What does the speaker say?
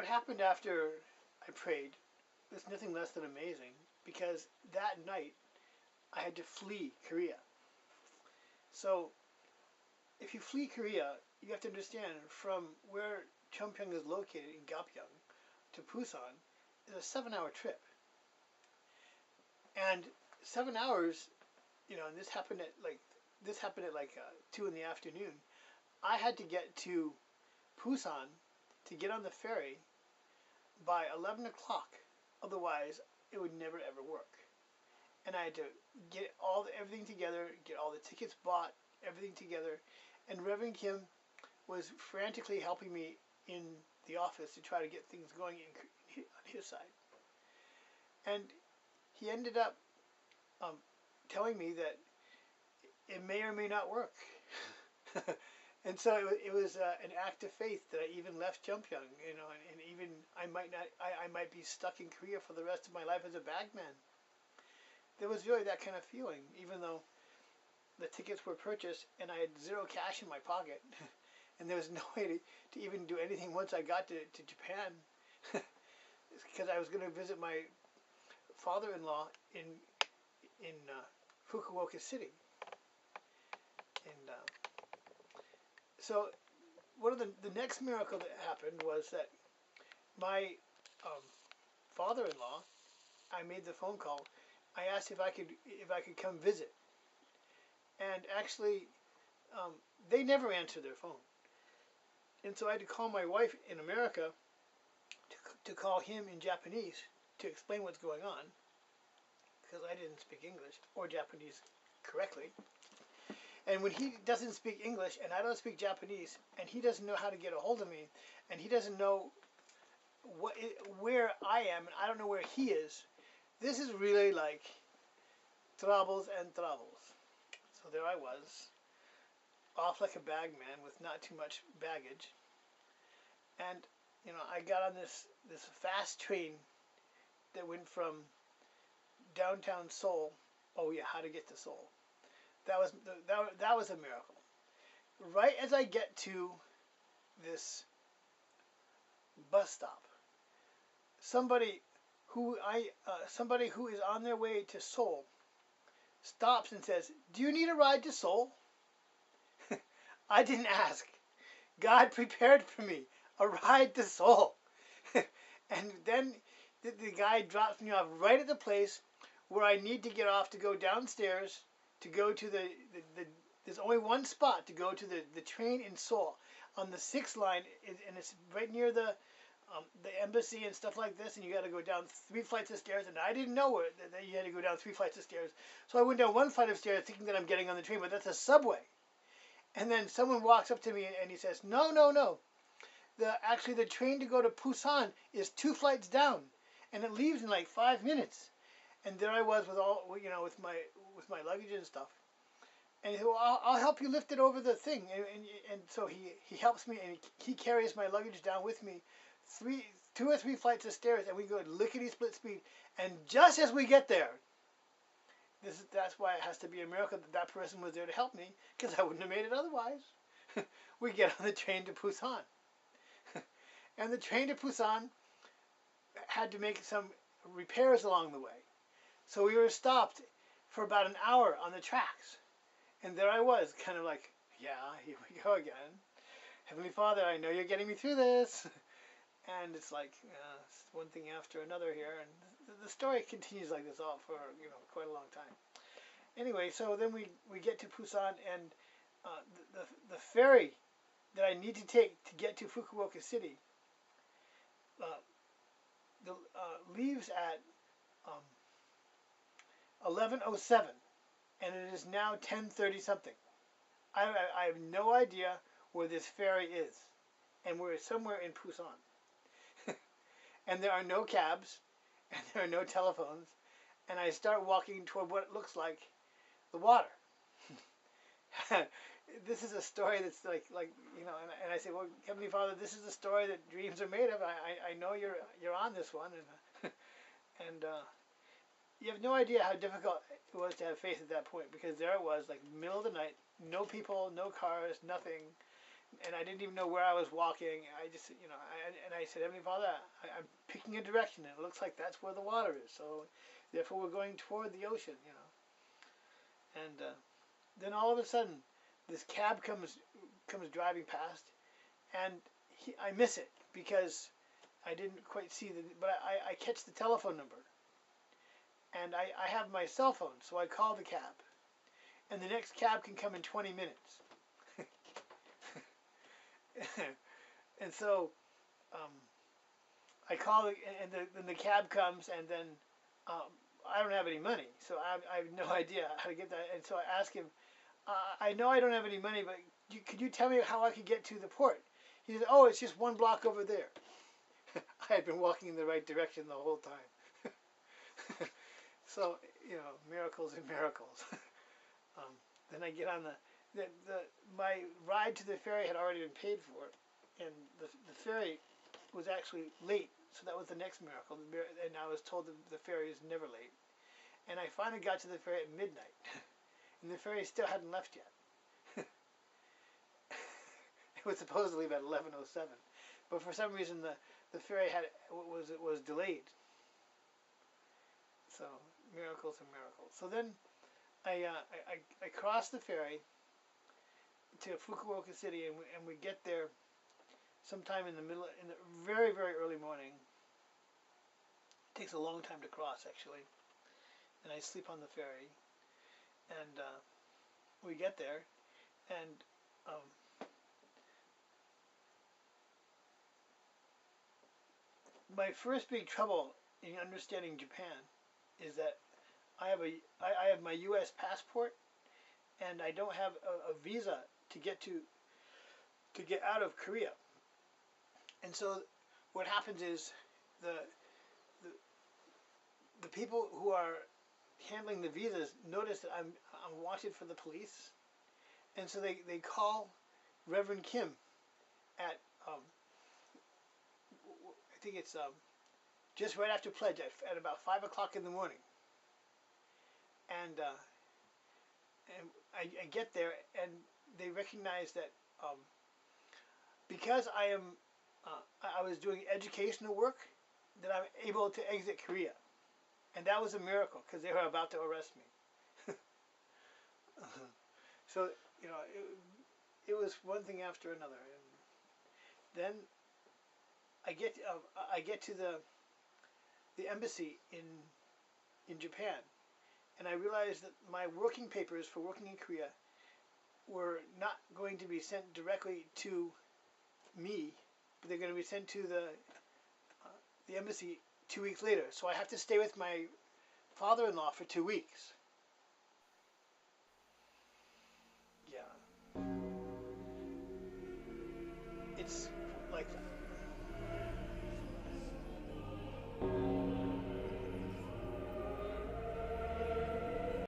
what happened after I prayed was nothing less than amazing, because that night I had to flee Korea. So if you flee Korea, you have to understand from where Chungcheong is located in Gapyeong to Busan is a 7-hour trip. And 7 hours, and this happened at 2 in the afternoon. I had to get to Busan to get on the ferry by 11 o'clock. Otherwise, it would never ever work. And I had to get everything together, get all the tickets bought, everything together. And Reverend Kim was frantically helping me in the office to try to get things going on his side. And he ended up telling me that it may or may not work. And so it was an act of faith that I even left Chungcheong, and even I might be stuck in Korea for the rest of my life as a bagman. There was really that kind of feeling, even though the tickets were purchased and I had zero cash in my pocket, and there was no way to even do anything once I got to Japan, because I was going to visit my father-in-law in Fukuoka City. And so one of the next miracle that happened was that my father-in-law, I made the phone call. I asked if I could come visit, and actually they never answered their phone, and so I had to call my wife in America to call him in Japanese to explain what's going on, because I didn't speak English or Japanese correctly. And when he doesn't speak English and I don't speak Japanese, and he doesn't know how to get a hold of me, and he doesn't know where I am, and I don't know where he is, this is really like troubles and troubles. So there I was, off like a bagman with not too much baggage. And I got on this fast train that went from downtown Seoul. Oh yeah, how to get to Seoul. That was a miracle. Right as I get to this bus stop, somebody who is on their way to Seoul stops and says, "Do you need a ride to Seoul?" I didn't ask. God prepared for me a ride to Seoul. And then the guy drops me off right at the place where I need to get off to go downstairs to go to there's only one spot to go to the train in Seoul on the 6th line, and it's right near the embassy and stuff like this, and you got to go down 3 flights of stairs, and I didn't know that you had to go down 3 flights of stairs, so I went down 1 flight of stairs thinking that I'm getting on the train, but that's a subway. And then someone walks up to me and he says, no, actually the train to go to Busan is 2 flights down, and it leaves in like 5 minutes. And there I was with with my luggage and stuff. And he said, "Well, I'll help you lift it over the thing." And so he helps me, and he carries my luggage down with me 2 or 3 flights of stairs, and we go lickety split speed. And just as we get there, that's why it has to be a miracle that person was there to help me, because I wouldn't have made it otherwise. We get on the train to Busan. And the train to Busan had to make some repairs along the way. So we were stopped for about an hour on the tracks. And there I was, kind of like, yeah, here we go again. Heavenly Father, I know you're getting me through this. And it's like, it's one thing after another here. And the story continues like this all for, quite a long time. Anyway, so then we get to Busan, and the ferry that I need to take to get to Fukuoka City leaves at 11:07, and it is now 10:30 something. I have no idea where this ferry is, and we're somewhere in Busan. And there are no cabs, and there are no telephones, and I start walking toward what looks like the water. This is a story that's like and I say, well, Heavenly Father, this is the story that dreams are made of. I know you're on this one, and you have no idea how difficult it was to have faith at that point, because there it was, like middle of the night, no people, no cars, nothing. and I didn't even know where I was walking. I just, and I said, Heavenly Father, I'm picking a direction, and it looks like that's where the water is. So, therefore, we're going toward the ocean, And then all of a sudden, this cab comes driving past, and I miss it because I didn't quite see but I catch the telephone number, and I have my cell phone, so I call the cab, and the next cab can come in 20 minutes. And so I call, and then the cab comes, and then I don't have any money, so I have no idea how to get that. And so I ask him, I know I don't have any money, but could you tell me how I could get to the port? He says, oh, it's just 1 block over there. I had been walking in the right direction the whole time. So, miracles and miracles. Then I get on my ride to the ferry had already been paid for, and the ferry was actually late, so that was the next miracle. And I was told that the ferry is never late. And I finally got to the ferry at midnight, and the ferry still hadn't left yet. It was supposedly about 11:07, but for some reason the ferry was delayed. So miracles and miracles. So then I crossed the ferry to Fukuoka City, and we get there sometime in the very, very early morning. It takes a long time to cross, actually. And I sleep on the ferry, and we get there, and my first big trouble in understanding Japan is that I have my U.S. passport, and I don't have a visa to get out of Korea. And so what happens is the people who are handling the visas notice that I'm wanted for the police, and so they call Reverend Kim at I think it's just right after pledge at about 5 o'clock in the morning, and I get there, and they recognize that because I was doing educational work, that I'm able to exit Korea. And that was a miracle, because they were about to arrest me. So, it was one thing after another. And then I get to the embassy in Japan, and I realized that my working papers for working in Korea were not going to be sent directly to me, but they're going to be sent to the embassy 2 weeks later. So I have to stay with my father-in-law for 2 weeks.